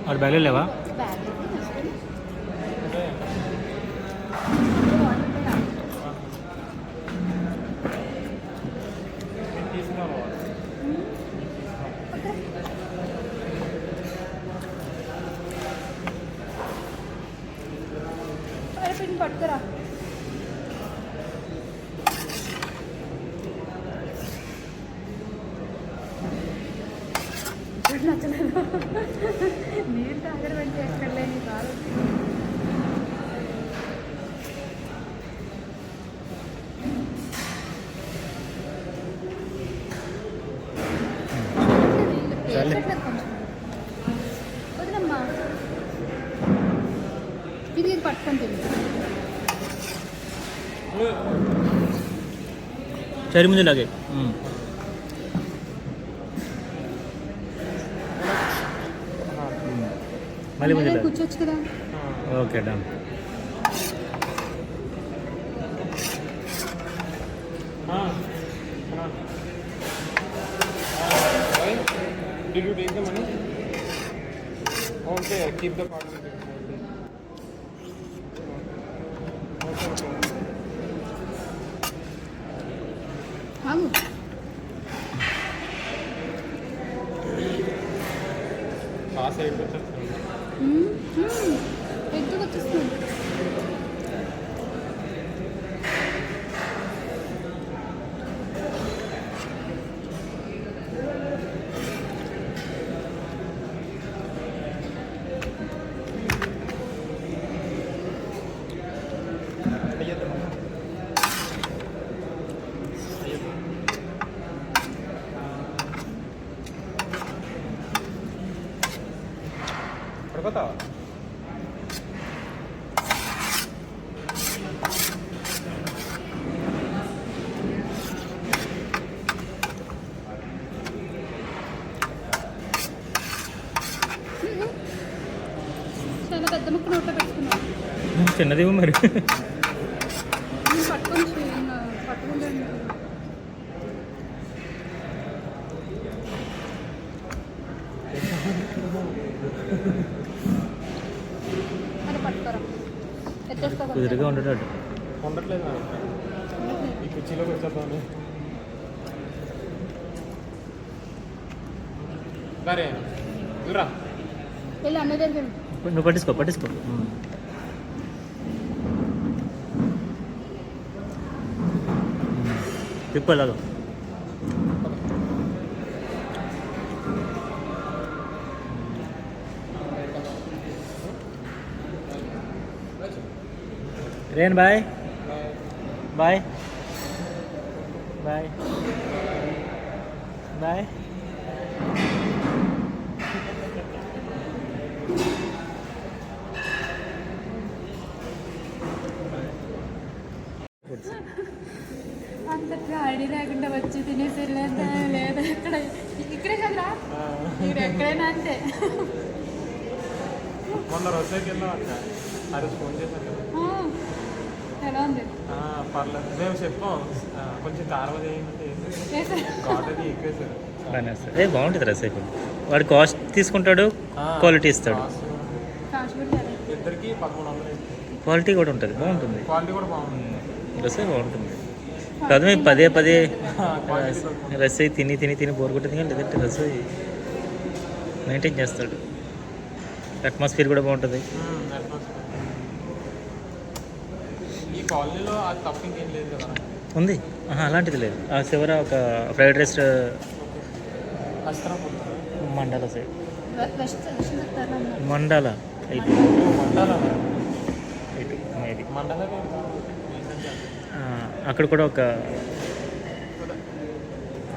और बैग ले लेवा పట్టుకురా నచ్చలేదు నీళ్ళు తాగడం అంటే ఎక్కడలే నీ కాదు వదిలమ్మా ఇది పట్టుకొని తింది सर मुझे लगे मళ్ళీ मुझे लगे కూర్చోచ్చు కదా okay done Did you take the money? Okay, keep the card. ఆగు పాస్ అయిపోతుంది ఎందుకు వచ్చేస్తుంది పడతావా చాలా పెద్ద ముక్క నోట్లో పెట్టుకున్నాను చిన్నదేమో మరి పట్టుకొని పట్టుకుంటాను అది పట్టుకోరా ఎత్తేస్తా కుదురుగా ఉండేటట్టు ఉండట్లేదు ఈ కుర్చీలో కూర్చోద్దామని సరే రా వెళ్ళి అన్న దగ్గర నువ్వు పట్టించుకో పట్టించుకో తిప్పలాగా रेन बाय बाय बाय बाय అంత గాడి లేకుండా వచ్చి తినేసి వెళ్ళేదా లేదా ఇక్కడే కదరా మీరు ఎక్కడైనా అంతే మొన్న రోజుకి వెళ్ళాం అక్క అది ఫోన్ చేశాను కదా ఎలా ఉంది పర్లేదు మేము చెప్పాం కొంచెం కారం అది ఘాట్ అది ఎక్కువ సార్ బాగానే సార్ బాగుంటుంది రసైపు వాడు కాస్ట్ తీసుకుంటాడు క్వాలిటీ ఇస్తాడు ఇద్దరికి 1100 క్వాలిటీ కూడా ఉంటుంది బాగుంటుంది క్వాలిటీ కూడా బాగుంటుంది రసై బాగుంటుంది కాదు మేము పదే పదే రసై తిని తిని తిని బోర్ కొట్టింది కానీ లేదంటే రసై మెయింటైన్ చేస్తాడు అట్మాస్ఫియర్ కూడా బాగుంటుంది ఈ కాలనీలో అది తప్ప ఇంకేం లేదు కదా ఉంది అలాంటిది లేదు ఆ చివర ఒక fried rice mandala side mandala ఇటు ఇటు మేబీ అక్కడ కూడా ఒక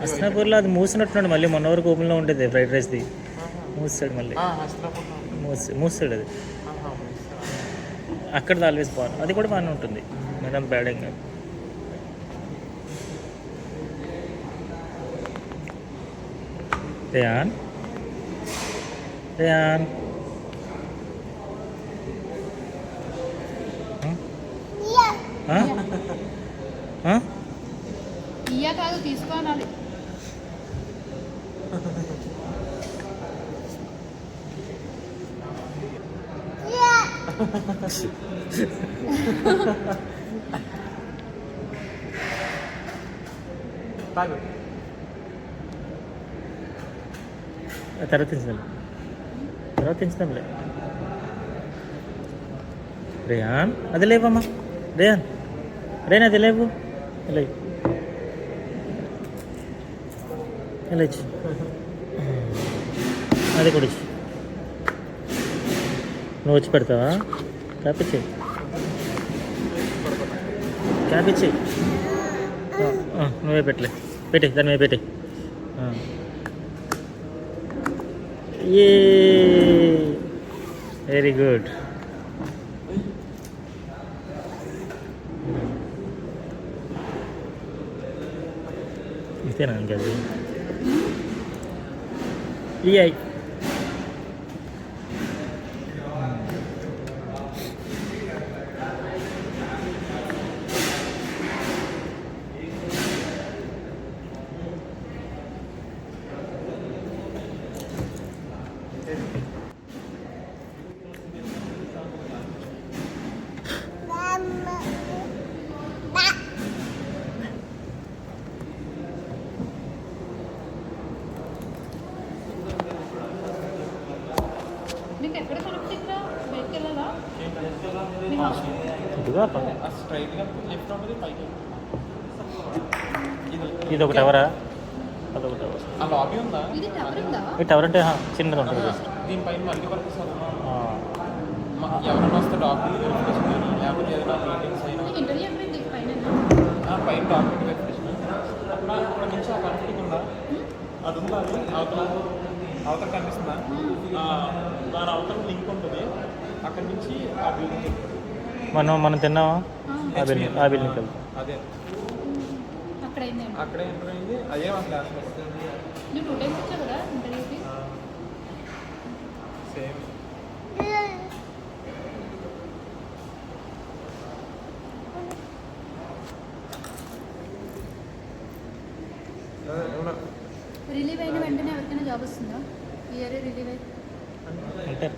హస్నాపూర్లో అది మూసినట్టున్నాడు మళ్ళీ మొన్న వరకు ఓపెన్లో ఉంటుంది ఫ్రైడ్ రైస్ది మూసాడు మళ్ళీ మూసాడు అది అక్కడది ఆల్వేస్ బాగుంది అది కూడా బాగానే ఉంటుంది మేడం బ్యాడింగ్ రేయాన్ రేయాన్ కాదు తీసుకోవాలి తాగు. తర్వాత తెంచుదాంలే. రేయాన్ అది లేవమ్మా. రేయన్ అది లేవు. ఇలా ఇచ్చి అది కూడా ఇచ్చి నువ్వు వచ్చి పెడతావా? క్యాప్ ఇచ్చి నువ్వే పెట్టే దాని మీద పెట్టే. A very good. ఇంతేనా ఇంకా అది? అయ్యి నీకు ఎక్కడ కనెక్టింగ్గా బయటకు వెళ్ళాలా? ఇదిగా స్ట్రైట్గా లెఫ్ట్ ఉంటుంది పైకి. ఇది ఒక టవరా? అదొక టవర్. ఆ లాబీ ఉందా? ఇది టవర్ ఉందా? ఈ టవర్ అంటే చిన్నది ఉంటుంది జస్ట్. దీనిపైన మల్టీపర్పస్ ఎవరైనా వస్తే డాక్యుమెంట్ వెరిఫికేషన్ కానీ లేకపోతే ఏదైనా మీటింగ్స్ అయినా నీకు ఇంటర్వ్యూ అయిపోయింది పైన పైన డాక్యుమెంట్ వెరిఫికేషన్. అక్కడ నుంచి ఆ కనెక్టింగ్ ఉందా? అది ఉందా? అది అవతల కనిపిస్తుందా? దాని అవతల లింక్ ఉంటుంది. అక్కడి నుంచి ఆ బిల్డింగ్ మనం తిన్నావా? ఆ బిల్డింగ్ వెళ్తాం. అదే అక్కడే ఎంటర్ అయింది. అదే మా క్లాస్. నువ్వు 2 times వచ్చావు కదా ఇంటర్వ్యూకి? సేమ్. రిలీవ్ అయిన వెంటనే ఎవరికైనా జాబ్ వస్తుందా? ఇయర్ రిలీవ్ అయి ఉంటారు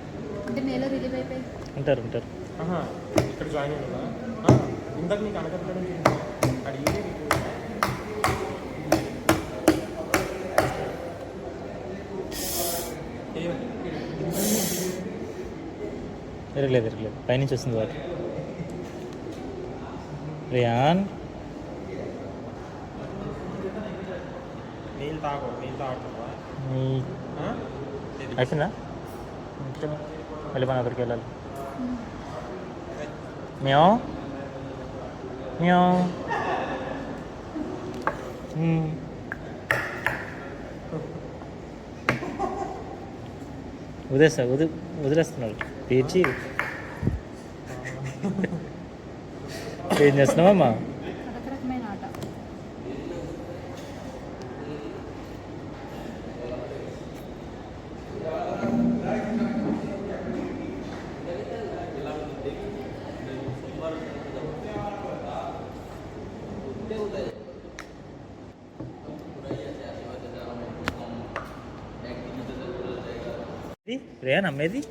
అంటే నెల రిలీవ్ అయిపోయి ఉంటారు. ఇక్కడ జాయిన్ అయ్యిందా? ఇందాక నీకు అనగట్టడం అడిగి ఎరగలేదు పైనుంచి వస్తుంది వాటి. రేయాన్ నీళ్ళు తాగుతుందా? అయిపోయిందా? మళ్ళీ మన అక్కడికి వెళ్ళాలి. మ్యావ్ వదిలేస్తున్నాడు తీర్చి. ఏం చేస్తున్నావమ్మా? రకరకమైన ఆట. రేయాన్ అమ్మేది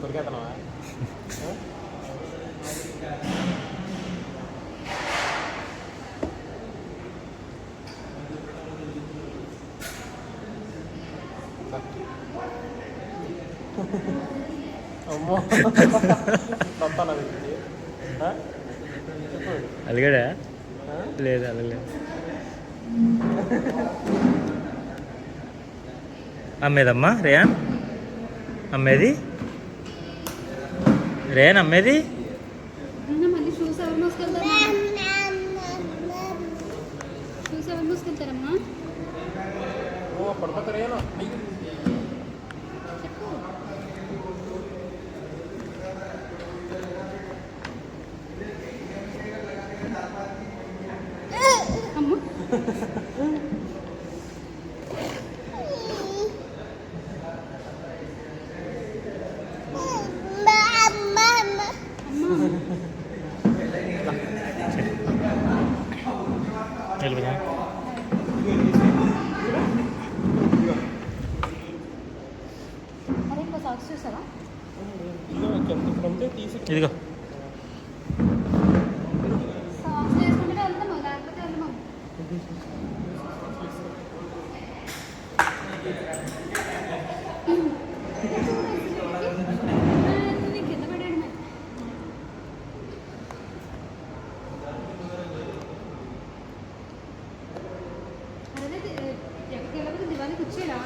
కొరికేతనవా? అమ్మో వస్తాను అది చెప్పు అలిగాడా? ఆ? లేదు అలగలేదు. అమ్మేదమ్మా రేయాన్? అమ్మేది రేయాన్ అమ్మేది? మళ్ళీ షూస్ ఎవరు మోసుకెళ్తారా? షూస్ ఎవరు మోసుకెళ్తారమ్మా? ఓ పడిపోతారేనా చెప్పు. అమ్మ వెళ్ళిపోయా. అరే ఇంకో సాక్స్ చూసావా? ఉంటే తీసి ఇదిగో సాక్స్ వేసుకుంటే వెళ్తాము, లేకపోతే వెళ్ళమా. కింద పడాడు మరి. అదే ఎక్కడికి వెళ్ళకపోతే దివాళీకి వచ్చేలా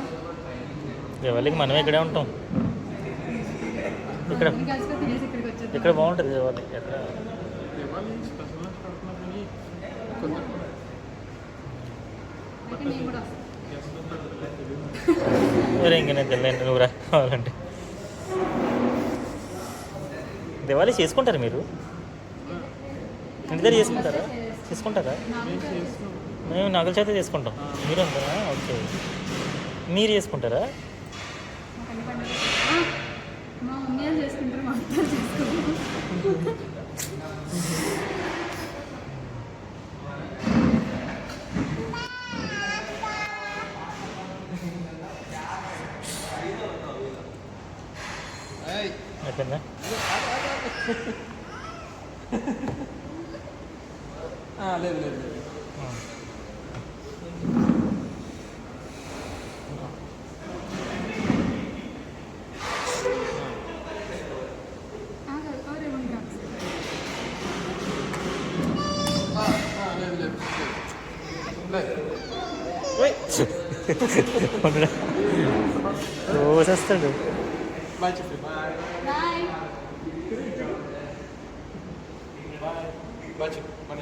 దేవాలయకి మనమే ఇక్కడే ఉంటాం. ఇక్కడ కలిసిపోయి తినేసి ఇక్కడికి వచ్చేది. ఇక్కడ బాగుంటుంది దేవాలయం. ఎక్కడ స్పెషల్ కడుతున్నా కానీ కొంచెం అయితే నేను కూడా వస్తాను. వేరే ఇంక నేను తెలియదు, నువ్వు రా కావాలంటే. దివాళీ చేసుకుంటారా మీరు? ఇంటి దగ్గర చేసుకుంటారా? చేసుకుంటారా? మేము నగల చేత చేసుకుంటాం. మీరు అంటారా? ఓకే. మీరు చేసుకుంటారా? మాకు అన్ని పండుగలు మా మమ్మీ వాళ్ళు చేసుకుంటారు, మా అత్త చేసుకుంటారు. అయిపోయిందా? లేదు లేదు లేదు రోజేస్తాడు. బాయ్ చెప్పి బాయ్ బాయ్. బాయ్ చెప్పి మన